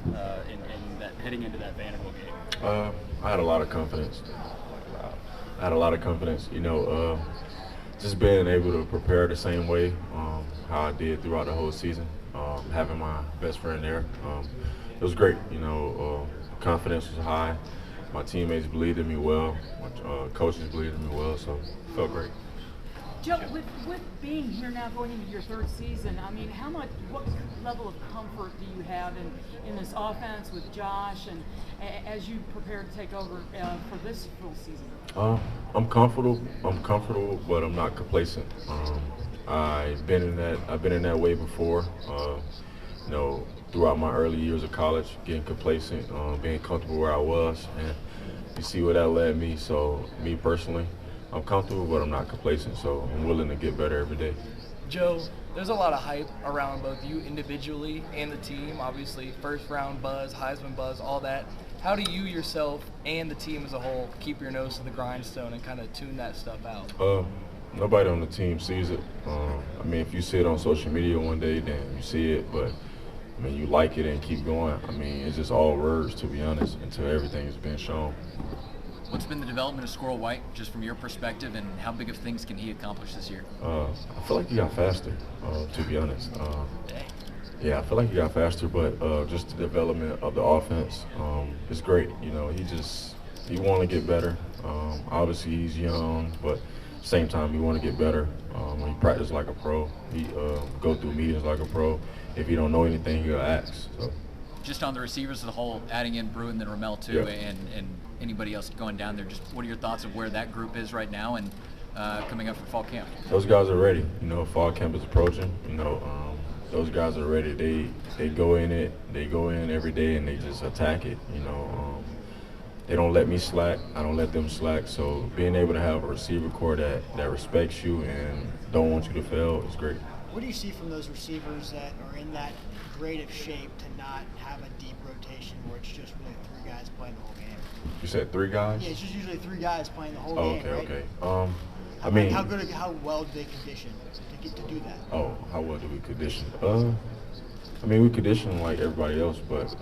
in that heading into that Vanderbilt game? I had a lot of confidence. I had a lot of confidence. Just being able to prepare the same way how I did throughout the whole season. Having my best friend there, it was great. Confidence was high. My teammates believed in me well. My coaches believed in me well, so it felt great. Joe, with being here now going into your third season, I mean, what level of comfort do you have in this offense with Josh and as you prepare to take over for this full season? I'm comfortable. But I'm not complacent. I've been in that way before. Throughout my early years of college, getting complacent, being comfortable where I was, and you see where that led me. So, me personally, I'm comfortable, but I'm not complacent. So, I'm willing to get better every day. Joe, there's a lot of hype around both you individually and the team. Obviously, first round buzz, Heisman buzz, all that. How do you yourself and the team as a whole keep your nose to the grindstone and kind of tune that stuff out? Nobody on the team sees it. If you see it on social media one day, then you see it. But you like it and keep going. It's just all words, to be honest, until everything has been shown. What's been the development of Squirrel White, just from your perspective, and how big of things can he accomplish this year? I feel like he got faster, to be honest. Yeah, I feel like he got faster, but just the development of the offense is great. He want to get better. Obviously, he's young, but at the same time, he want to get better. He practice like a pro. He go through meetings like a pro. If he don't know anything, he'll ask. So. Just on the receivers as a whole, adding in Bruin and Ramel too, Yeah. and anybody else going down there, just what are your thoughts of where that group is right now and coming up for fall camp? Those guys are ready. Fall camp is approaching. Those guys are ready. They go in it. They go in every day and they just attack it. They don't let me slack. I don't let them slack. So being able to have a receiver core that respects you and don't want you to fail is great. What do you see from those receivers that are in that great of shape to not have a deep rotation where it's just really three guys playing the whole game? You said three guys? Yeah, it's just usually three guys playing the whole Oh, game, right? okay. How well do they condition to get to do that? Oh, how well do we condition? We condition like everybody else, but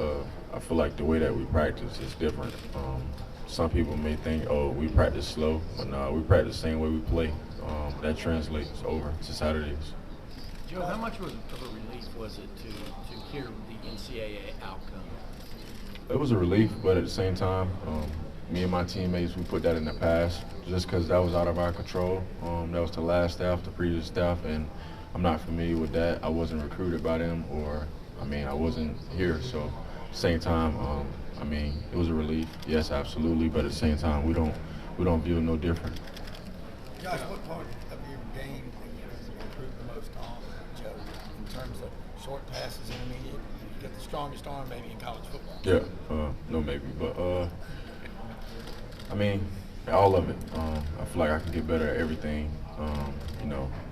I feel like the way that we practice is different. Some people may think, oh, we practice slow, but no, we practice the same way we play. That translates over to Saturdays. Joe, how much of a relief was it to hear the NCAA outcome? It was a relief, but at the same time, me and my teammates, we put that in the past just because that was out of our control. That was the last staff, the previous staff, and I'm not familiar with that. I wasn't recruited by them, or I wasn't here. So at the same time, it was a relief. Yes, absolutely, but at the same time, we don't view it no different. Josh, what part of your game do you improve the most on, Joe, in terms of short passes, intermediate? You get the strongest arm maybe in college football. Yeah, no maybe, but all of it. I feel like I can get better at everything.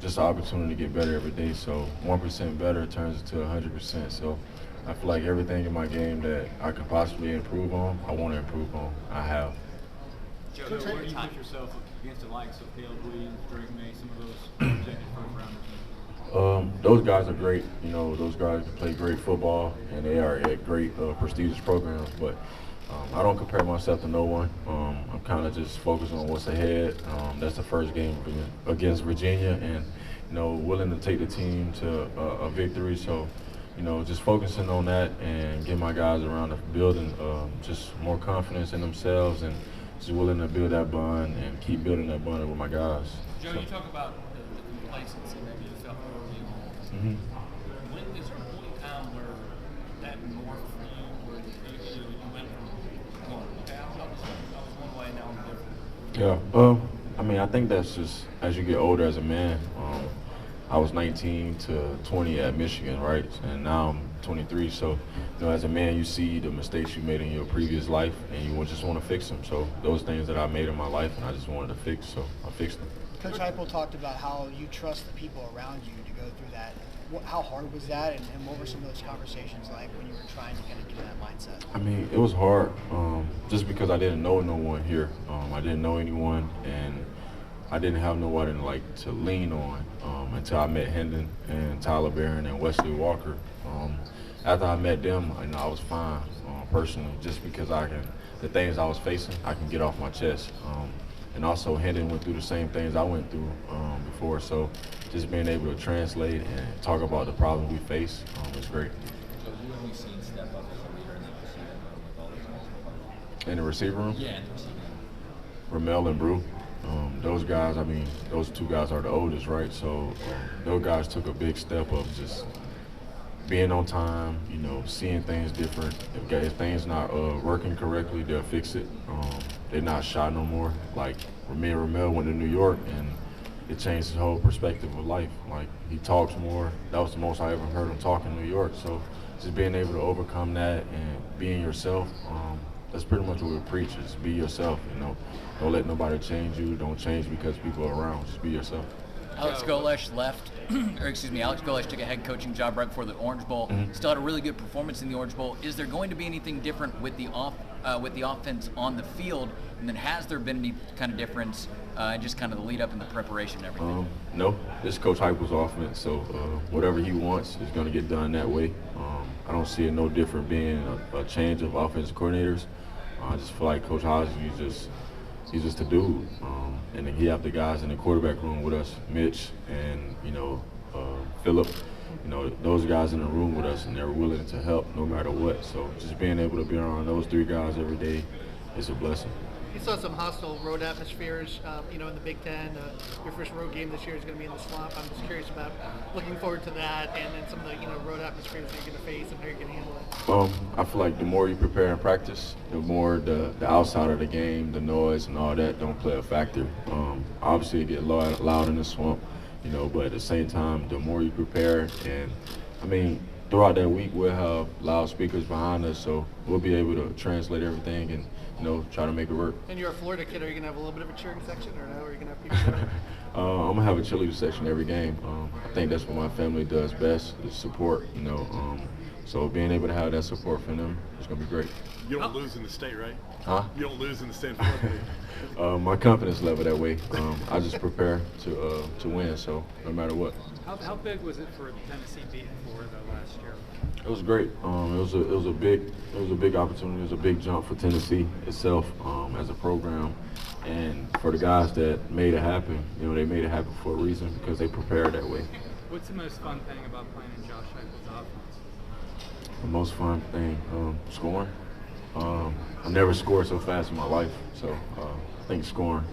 Just an opportunity to get better every day. So 1% better turns into 100%. So I feel like everything in my game that I could possibly improve on, I want to improve on. I have. Joe, where do you put yourself against the likes of Caleb Williams, Drake May, some of those projected first rounders? Those guys are great. Those guys play great football, and they are at great prestigious programs. But I don't compare myself to no one. I'm kind of just focused on what's ahead. That's the first game against Virginia, and willing to take the team to a victory. So, just focusing on that and get my guys around the building just more confidence in themselves and just willing to build that bond and keep building that bond with my guys. Joe, you talk about the complacency maybe you felt early on. When is there a point in time where that morphed for you, where you went from going, okay, I was one way, now I'm different? Yeah, I think that's just as you get older as a man. I was 19 to 20 at Michigan, right? And now I'm 23. So, as a man, you see the mistakes you made in your previous life, and you just want to fix them. So, those things that I made in my life, and I just wanted to fix, so I fixed them. Coach Heupel talked about how you trust the people around you to go through that. How hard was that, and what were some of those conversations like when you were trying to kind of get in that mindset? It was hard, just because I didn't know no one here. I didn't know anyone, and I didn't have no one to lean on until I met Hendon and Tyler Barron and Wesley Walker. after I met them, you know, I was fine personally, just because the things I was facing, I can get off my chest. And also, Hendon went through the same things I went through before, so just being able to translate and talk about the problems we face is great. So who have we seen step up as a leader in that receiver room with all these guys? In the receiver room? Yeah, in the receiver room. Ramel and Brew. Those guys, I mean, those two guys are the oldest, right? So those guys took a big step up, just being on time, you know, seeing things different. If things not working correctly, they'll fix it. They're not shy no more. Like, me and Ramel went to New York, and it changed his whole perspective of life. Like, he talks more. That was the most I ever heard him talk in New York. So just being able to overcome that and being yourself, that's pretty much what we preach, is be yourself, you know. Don't let nobody change you. Don't change because people are around. Just be yourself. Alex Golesh left, Alex Golesh took a head coaching job right before the Orange Bowl. Still had a really good performance in the Orange Bowl. Is there going to be anything different with the offense on the field? And then has there been any kind of difference just kind of the lead up and the preparation and everything? No, this Coach Heupel's offense, so whatever he wants is going to get done that way. I don't see it no different being a change of offensive coordinators. I just feel like Coach Hodges, he's just a dude. And then he have the guys in the quarterback room with us, Mitch and, you know, Phillip. You know, those guys in the room with us, and they're willing to help no matter what. So just being able to be around those three guys every day is a blessing. You saw some hostile road atmospheres, you know, in the Big Ten. Your first road game this year is going to be in the Swamp. I'm just curious about looking forward to that, and then some of the, you know, road atmospheres that you're going to face and how you're going to handle it. I feel like the more you prepare and practice, the more the outside of the game, the noise and all that don't play a factor. Obviously, it get loud in the Swamp, you know, but at the same time, the more you prepare, and I mean, throughout that week, we'll have loudspeakers behind us, so we'll be able to translate everything and, you know, try to make it work. And you're a Florida kid. Are you going to have a little bit of a cheering section, or no? Are you going to have people? I'm going to have a cheerleader section every game. I think that's what my family does best, is support, you know. So being able to have that support from them is going to be great. You don't lose in the state, right? Huh? You don't lose in the state. My confidence level that way. I just prepare to win, so no matter what. How big was it for Tennessee beating Florida last year? It was great. It was a big opportunity. It was a big jump for Tennessee itself as a program, and for the guys that made it happen. You know, they made it happen for a reason, because they prepared that way. What's the most fun thing about playing in Josh Heupel's offense? The most fun thing, scoring. I've never scored so fast in my life, so I think scoring.